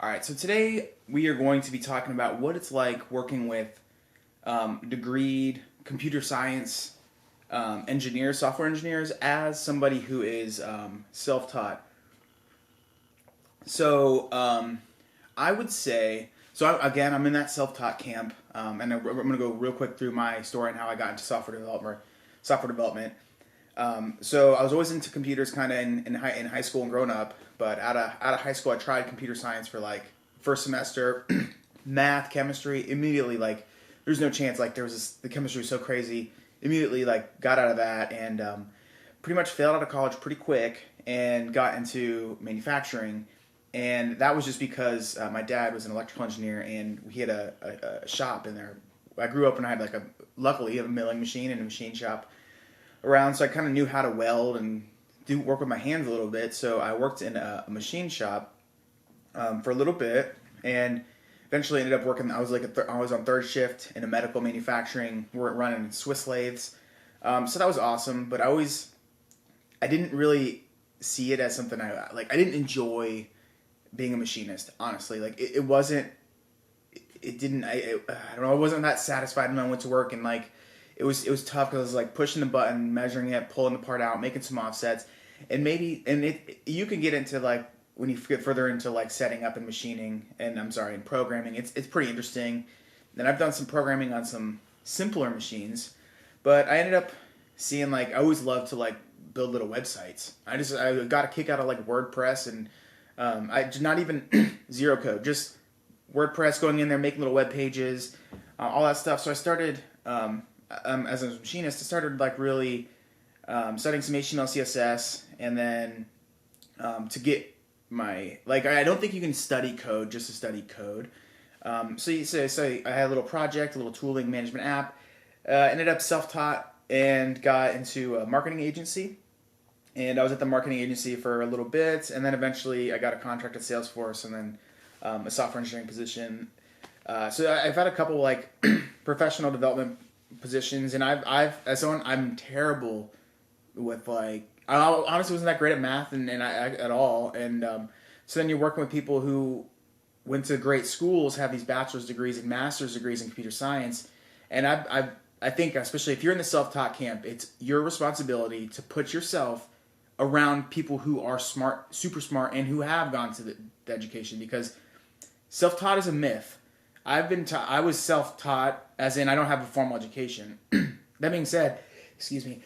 All right, so today we are going to be talking about what it's like working with degreed computer science engineers, software engineers, as somebody who is self-taught. So I would say, again, I'm in that self-taught camp, and I'm going to go real quick through my story and how I got into software development. So I was always into computers, kind of in high school and growing up. But out of high school, I tried computer science for like first semester, math, chemistry. Immediately, like there's no chance. Like the chemistry was so crazy. Immediately, like got out of that and pretty much failed out of college pretty quick and got into manufacturing. And that was just because my dad was an electrical engineer and he had a shop in there. I grew up and I had luckily a milling machine and a machine shop around, so I kind of knew how to weld and do work with my hands a little bit. So I worked in a machine shop for a little bit, and eventually ended up working. I was I was on third shift in a medical manufacturing. We're running Swiss lathes, so that was awesome. But I didn't really see it as something I like. I didn't enjoy being a machinist, honestly. Like it wasn't. It didn't. I don't know. I wasn't that satisfied when I went to work and like. It was tough because I was like pushing the button, measuring it, pulling the part out, making some offsets, and you can get into like when you get further into like setting up and machining and programming. It's pretty interesting. And I've done some programming on some simpler machines, but I ended up seeing like I always loved to like build little websites. I got a kick out of like WordPress and I not even zero code, just WordPress, going in there, making little web pages, all that stuff. So I started. As a machinist, I started like really studying some HTML, CSS, and then to get my I don't think you can study code just to study code. So I had a little project, a little tooling management app. Ended up self-taught and got into a marketing agency, and I was at the marketing agency for a little bit, and then eventually I got a contract at Salesforce, and then a software engineering position. So I've had a couple like professional development positions, and I've as someone, I'm terrible with like I honestly wasn't that great at math and I at all, and so then you're working with people who went to great schools, have these bachelor's degrees and master's degrees in computer science, and I think especially if you're in the self-taught camp, it's your responsibility to put yourself around people who are smart, super smart, and who have gone to the education, because self-taught is a myth. I was self-taught, as in I don't have a formal education. That being said, excuse me,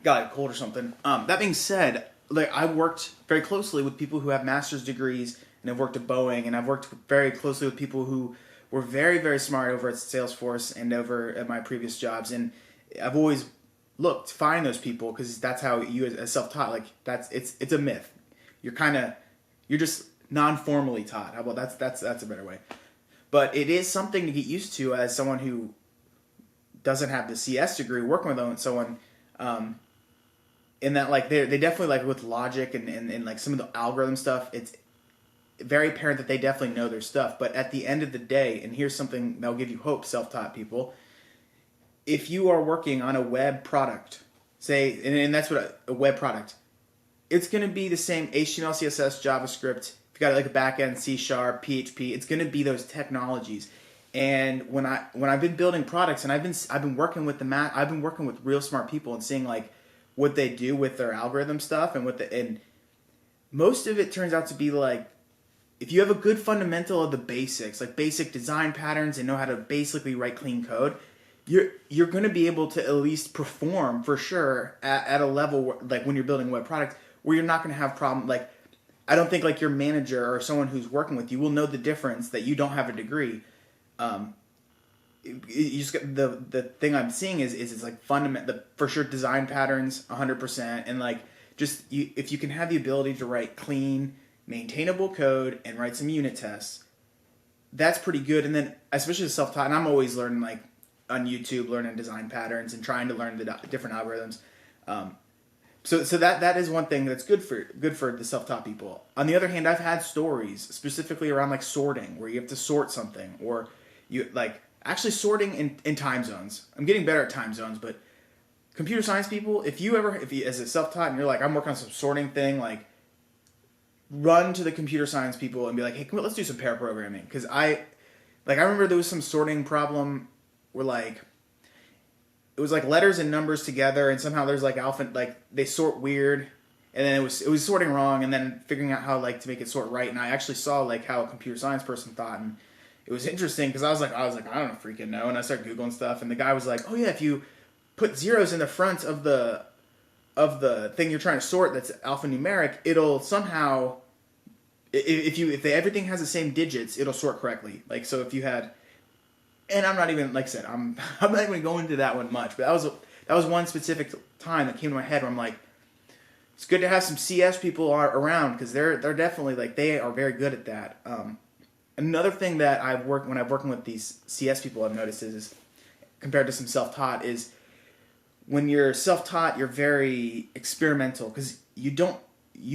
got a cold or something. That being said, like I worked very closely with people who have master's degrees, and I've worked at Boeing, and I've worked very closely with people who were very, very smart over at Salesforce and over at my previous jobs. And I've always looked to find those people, because that's how you as self-taught, like it's a myth. You're just non-formally taught. How about that's a better way. But it is something to get used to as someone who doesn't have the CS degree, working with someone in that like they definitely like with logic and like some of the algorithm stuff, it's very apparent that they definitely know their stuff. But at the end of the day, and here's something that'll give you hope, self-taught people, if you are working on a web product, say, and that's what a web product, it's going to be the same HTML, CSS, JavaScript. Got like a backend, C#, PHP. It's going to be those technologies. And when I've been building products, and I've been working with I've been working with real smart people and seeing like what they do with their algorithm stuff, and most of it turns out to be like, if you have a good fundamental of the basics, like basic design patterns, and know how to basically write clean code, you're going to be able to at least perform for sure at a level where, like when you're building a web product, where you're not going to have problem like. I don't think like your manager or someone who's working with you will know the difference that you don't have a degree. You just the thing I'm seeing is it's like fundamental, for sure, design patterns 100%, and like just if you can have the ability to write clean, maintainable code and write some unit tests, that's pretty good. And then especially the self-taught, and I'm always learning like on YouTube, learning design patterns and trying to learn the different algorithms. So that is one thing that's good for the self-taught people. On the other hand, I've had stories specifically around like sorting, where you have to sort something, or you like actually sorting in time zones. I'm getting better at time zones, but computer science people, if you as a self-taught and you're like, I'm working on some sorting thing, like run to the computer science people and be like, hey, come on, let's do some pair programming. Because I remember there was some sorting problem where like, it was like letters and numbers together, and somehow there's like alpha, like they sort weird, and then it was sorting wrong, and then figuring out how like to make it sort right. And I actually saw like how a computer science person thought, and it was interesting because I was like, I don't freaking know, and I started googling stuff, and the guy was like, oh yeah, if you put zeros in the front of the thing you're trying to sort that's alphanumeric, it'll somehow, if everything has the same digits, it'll sort correctly. Like, so if you had, and I'm not even, like I said, I'm not even going to go into that one much, but that was one specific time that came to my head where I'm like, it's good to have some CS people around, because they're definitely, like, they are very good at that. Another thing that when I'm working with these CS people, I've noticed is compared to some self-taught, is when you're self-taught, you're very experimental, because you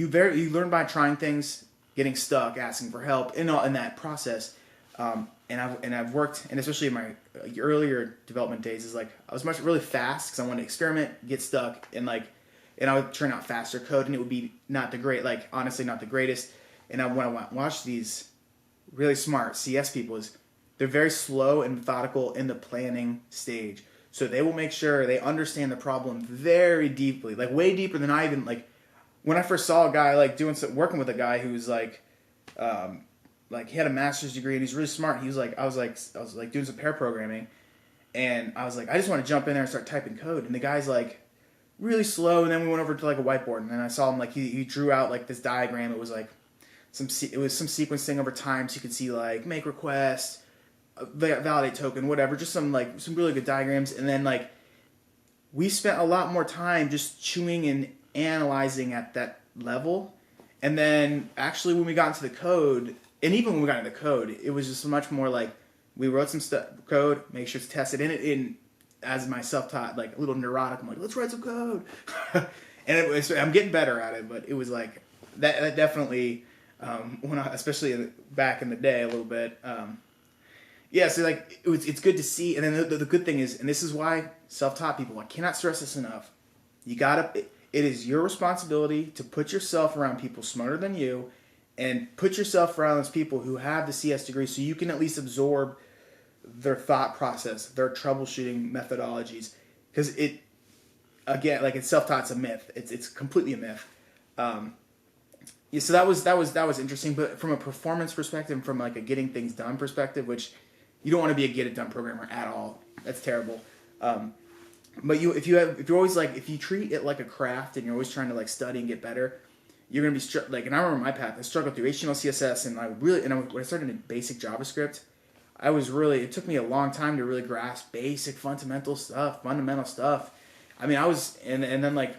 learn by trying things, getting stuck, asking for help, in that process. And I've worked, and especially in my earlier development days, is like I was really fast because I wanted to experiment, get stuck, and I would turn out faster code, and it would be not the great, like honestly not the greatest. And when I watch these really smart CS people, they're very slow and methodical in the planning stage. So they will make sure they understand the problem very deeply, like way deeper than I even, like when I first saw a guy like working with a guy who's like he had a master's degree and he's really smart. He was like, I was like doing some pair programming, and I was like, I just want to jump in there and start typing code. And the guy's like really slow. And then we went over to like a whiteboard, and then I saw him like he drew out like this diagram. It was like some sequencing over time, so you could see like make request, validate token, whatever, just some really good diagrams. And then like we spent a lot more time just chewing and analyzing at that level. And then actually when we got into the code, and even when we got into the code, it was just much more like we wrote some code, make sure it's tested in as my self-taught, like a little neurotic. I'm like, let's write some code. And I'm getting better at it, but it was like that definitely, especially back in the day a little bit. Yeah, so like it's good to see. And then the good thing is, and this is why self-taught people, I cannot stress this enough. It is your responsibility to put yourself around people smarter than you, and put yourself around those people who have the CS degree, so you can at least absorb their thought process, their troubleshooting methodologies. Because again, like it's self-taught, it's a myth. It's completely a myth. Yeah, so that was interesting. But from a performance perspective, from like a getting things done perspective, which you don't want to be a get it done programmer at all. That's terrible. But if you treat it like a craft and you're always trying to like study and get better, you're gonna be and I remember my path. I struggled through HTML, CSS, and when I started in basic JavaScript, it took me a long time to really grasp basic fundamental stuff. I mean, and then like,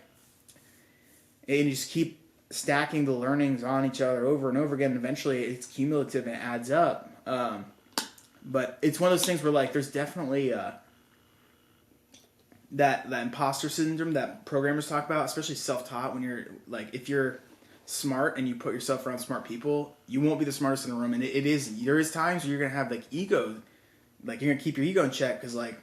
and you just keep stacking the learnings on each other over and over again. And eventually, it's cumulative and it adds up. But it's one of those things where like, there's definitely that imposter syndrome that programmers talk about, especially self-taught. When you're like, if you're smart and you put yourself around smart people, you won't be the smartest in the room. And there is times where you're gonna have like ego, like you're gonna keep your ego in check, because like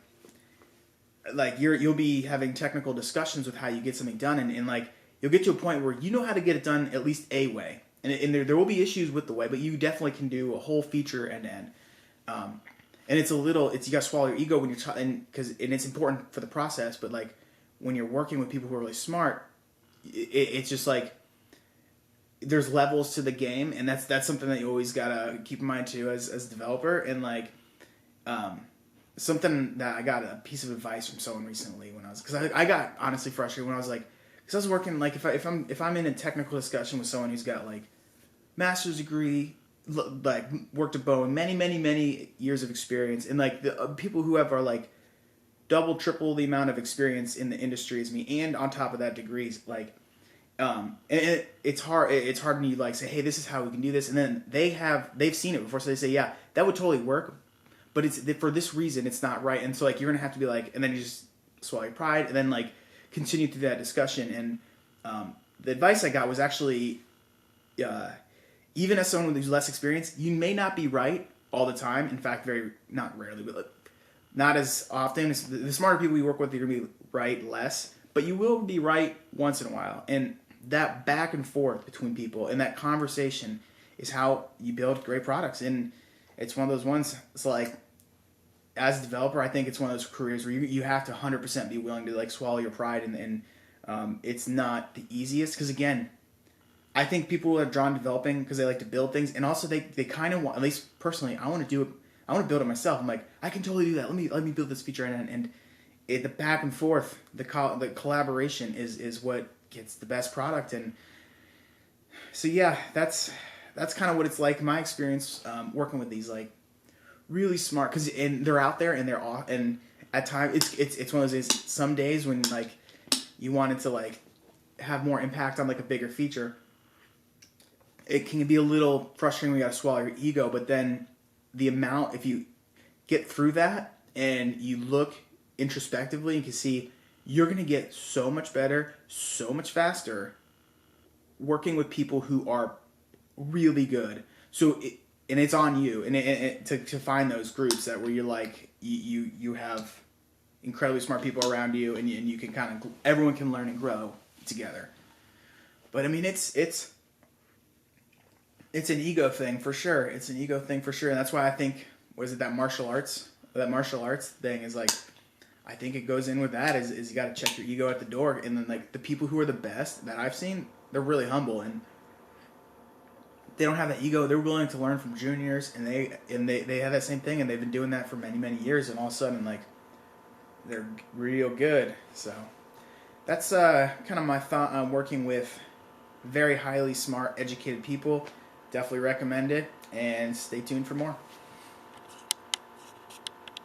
you'll be having technical discussions with how you get something done, and like you'll get to a point where you know how to get it done at least a way, and there will be issues with the way, but you definitely can do a whole feature end to end. And you gotta swallow your ego when you're and it's important for the process, but like when you're working with people who are really smart, it's just like there's levels to the game, and that's something that you always gotta keep in mind too as a developer. And like something that I got a piece of advice from someone recently because I got honestly frustrated when I was like, because I was working like if I'm in a technical discussion with someone who's got like master's degree, like worked at Boeing, many years of experience, and like the people who are like double, triple the amount of experience in the industry as me, and on top of that degrees, like and it's hard when you like say, hey, this is how we can do this, and then they've seen it before, so they say, yeah, that would totally work, but it's for this reason it's not right. And so like you're gonna have to be like, and then you just swallow your pride and then like continue through that discussion. And the advice I got was actually even as someone who's less experienced, you may not be right all the time. In fact, not rarely, but not as often. The smarter people you work with, you're going to be right less, but you will be right once in a while. And that back and forth between people and that conversation is how you build great products. And it's one of those ones, it's like, as a developer, I think it's one of those careers where you have to 100% be willing to like swallow your pride, and it's not the easiest, because again, I think people are drawn to developing because they like to build things, and also they kind of want, at least personally, I want to do it. I want to build it myself. I'm like, I can totally do that. Let me build this feature, and the back and forth, the collaboration is what gets the best product. And so yeah, that's kind of what it's like in my experience working with these like really smart, because they're out there and they're off, and at times it's one of those days. Some days when like you wanted to like have more impact on like a bigger feature, it can be a little frustrating when you got to swallow your ego, but then the amount, if you get through that and you look introspectively, you can see you're going to get so much better, so much faster working with people who are really good. So, and it's on you, and to find those groups that where you're like, you have incredibly smart people around you, and you can kind of, everyone can learn and grow together. But I mean, it's an ego thing for sure. It's an ego thing for sure, and that's why I think, was it that martial arts thing is like, I think it goes in with that is you got to check your ego at the door, and then like the people who are the best that I've seen, they're really humble and they don't have that ego. They're willing to learn from juniors, and they have that same thing, and they've been doing that for many years, and all of a sudden like they're real good. So that's kind of my thought on working with very highly smart, educated people. Definitely recommend it, and stay tuned for more.